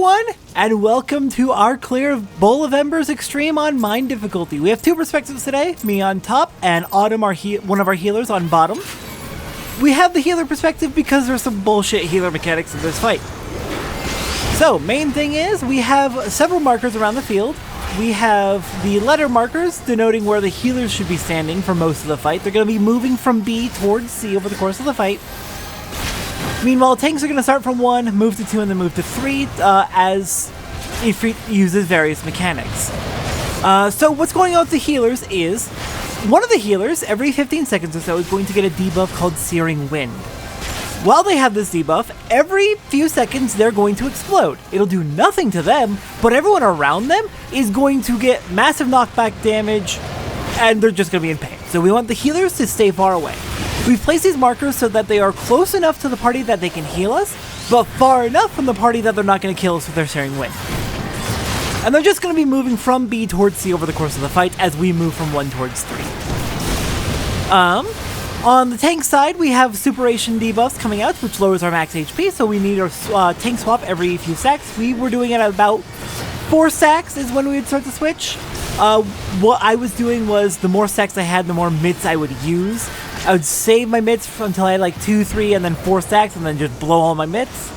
everyone, and welcome to our clear of Bowl of Embers Extreme on Mind difficulty. We have two perspectives today, me on top and Autumn, one of our healers, on bottom. We have the healer perspective because there's some bullshit healer mechanics in this fight. So, main thing is, we have several markers around the field. We have the letter markers denoting where the healers should be standing for most of the fight. They're going to be moving from B towards C over the course of the fight. Meanwhile, tanks are going to start from 1, move to 2, and then move to 3 as Ifrit uses various mechanics. So what's going on with the healers is, one of the healers, every 15 seconds or so, is going to get a debuff called Searing Wind. While they have this debuff, every few seconds they're going to explode. It'll do nothing to them, but everyone around them is going to get massive knockback damage, and they're just going to be in pain. So we want the healers to stay far away. We've placed these markers so that they are close enough to the party that they can heal us, but far enough from the party that they're not going to kill us with their Searing Wind. And they're just going to be moving from B towards C over the course of the fight as we move from 1 towards 3. On the tank side, we have Superation debuffs coming out, which lowers our max HP, so we need our tank swap every few stacks. We were doing it at about 4 stacks is when we would start to switch. What I was doing was, the more stacks I had, the more mitts I would use. I would save my mitts until I had like 2, 3, and then 4 stacks, and then just blow all my mitts.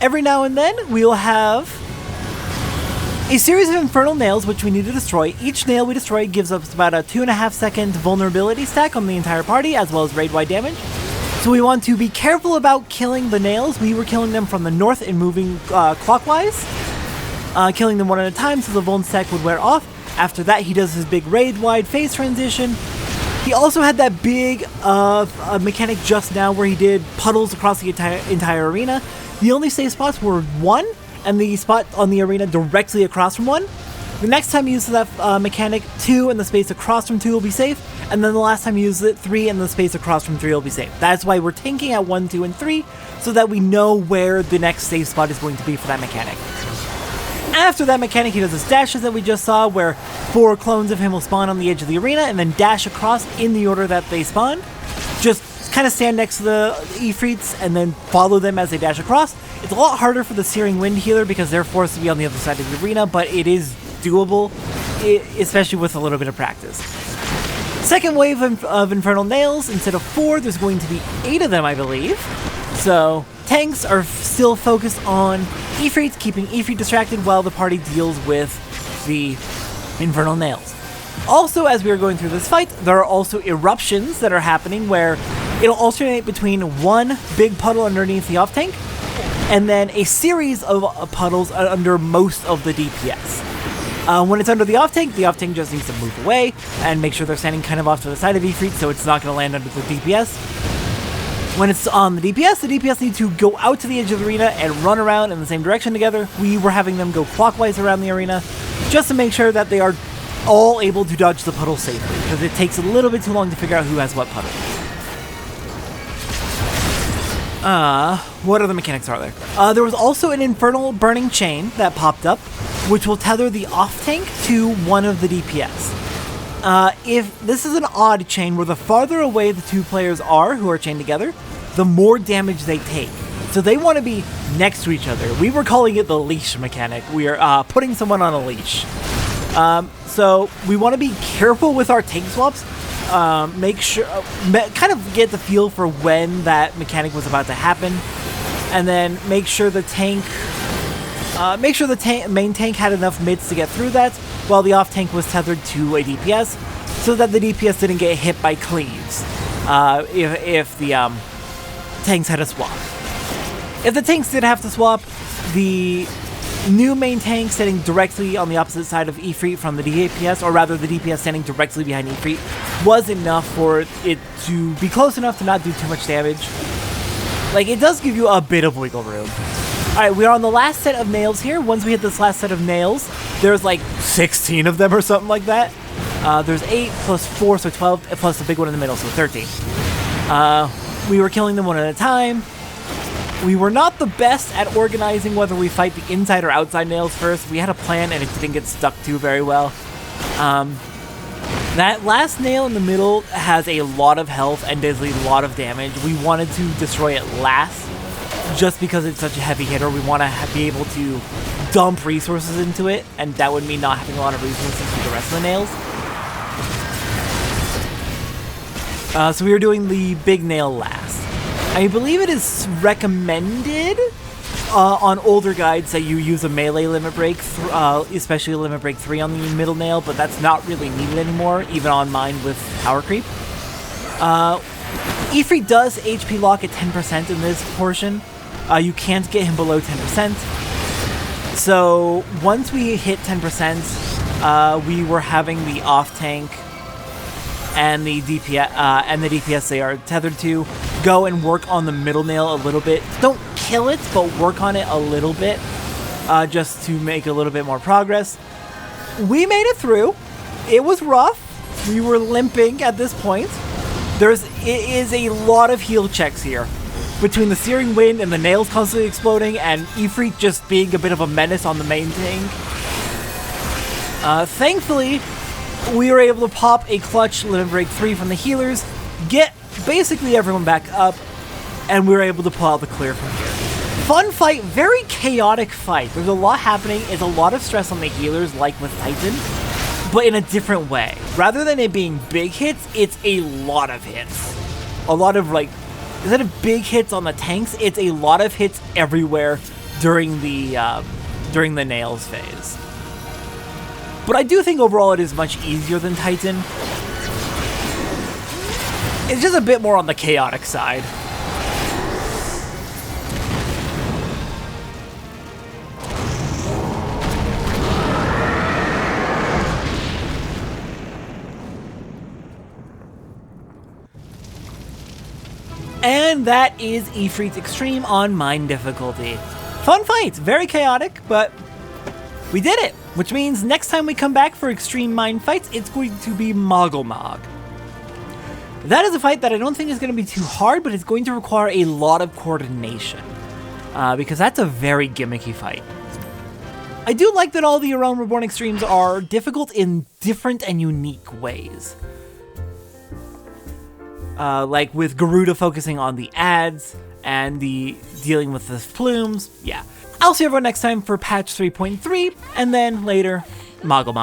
Every now and then, we'll have a series of Infernal Nails, which we need to destroy. Each nail we destroy gives us about a 2.5 second vulnerability stack on the entire party, as well as raid-wide damage. So we want to be careful about killing the nails. We were killing them from the north and moving clockwise, killing them one at a time so the vuln stack would wear off. After that, he does his big raid-wide phase transition. He also had that big mechanic just now where he did puddles across the entire arena. The only safe spots were 1, and the spot on the arena directly across from 1. The next time you use that mechanic, 2 and the space across from 2 will be safe, and then the last time you use it, 3 and the space across from 3 will be safe. That's why we're tanking at 1, 2, and 3, so that we know where the next safe spot is going to be for that mechanic. After that mechanic, he does his dashes that we just saw, where 4 clones of him will spawn on the edge of the arena and then dash across in the order that they spawn. Just kind of stand next to the Ifrits and then follow them as they dash across. It's a lot harder for the Searing Wind healer because they're forced to be on the other side of the arena, but it is doable, especially with a little bit of practice. Second wave of Infernal Nails, instead of 4, there's going to be 8 of them, I believe. So tanks are still focused on Ifrit, keeping Ifrit distracted while the party deals with the Infernal Nails. Also, as we are going through this fight, there are also eruptions that are happening where it'll alternate between 1 big puddle underneath the off-tank and then a series of puddles under most of the DPS. When it's under the off-tank just needs to move away and make sure they're standing kind of off to the side of Ifrit so it's not going to land under the DPS. When it's on the DPS need to go out to the edge of the arena and run around in the same direction together. We were having them go clockwise around the arena just to make sure that they are all able to dodge the puddle safely, because it takes a little bit too long to figure out who has what puddle. What other mechanics are there? There was also an Infernal Burning Chain that popped up, which will tether the off-tank to one of the DPS. If this is an odd chain where the farther away the 2 players are who are chained together, the more damage they take. So they want to be next to each other. We were calling it the leash mechanic. We are putting someone on a leash. So we want to be careful with our tank swaps. Make sure, kind of get the feel for when that mechanic was about to happen, and then make sure the main tank had enough mitts to get through that, while the off tank was tethered to a DPS, so that the DPS didn't get hit by cleaves. If the tanks had a swap. If the tanks did have to swap, the new main tank standing directly on the opposite side of Ifrit from the DPS, or rather the DPS standing directly behind Ifrit, was enough for it to be close enough to not do too much damage. Like, it does give you a bit of wiggle room. Alright, we are on the last set of nails here. Once we hit this last set of nails, there's like 16 of them or something like that. There's 8 plus 4, so 12, plus the big one in the middle, so 13. We were killing them one at a time. We were not the best at organizing whether we fight the inside or outside nails first. We had a plan and it didn't get stuck to very well. That last nail in the middle has a lot of health and does a lot of damage. We wanted to destroy it last. just because it's such a heavy hitter, we want to be able to dump resources into it, and that would mean not having a lot of resources for the rest of the nails. So we are doing the big nail last. I believe it is recommended on older guides that you use a melee limit break, especially limit break 3 on the middle nail, but that's not really needed anymore, even on mine with power creep. Ifrit does HP lock at 10% in this portion. You can't get him below 10%. So once we hit 10%, we were having the off tank and the DPS they are tethered to go and work on the middle nail a little bit. Don't kill it, but work on it a little bit, just to make a little bit more progress. We made it through. It was rough. We were limping at this point. It is a lot of heal checks here. Between the searing wind and the nails constantly exploding and Ifrit just being a bit of a menace on the main tank. Thankfully, we were able to pop a clutch limit break 3 from the healers, get basically everyone back up, and we were able to pull out the clear from here. Fun fight, very chaotic fight. There's a lot happening. It's a lot of stress on the healers, like with Titan, but in a different way. Rather than it being big hits, it's a lot of hits. A lot of, like, instead of big hits on the tanks, it's a lot of hits everywhere during the nails phase. But I do think overall it is much easier than Titan. It's just a bit more on the chaotic side. And that is Ifrit's Extreme on Mine difficulty. Fun fight, very chaotic, but we did it, which means next time we come back for Extreme Mine fights, it's going to be Moggle. That is a fight that I don't think is going to be too hard, but it's going to require a lot of coordination, because that's a very gimmicky fight. I do like that all the Realm Reborn Extremes are difficult in different and unique ways. Like with Garuda focusing on the ads and the dealing with the plumes. Yeah. I'll see everyone next time for patch 3.3, and then later, Moggle.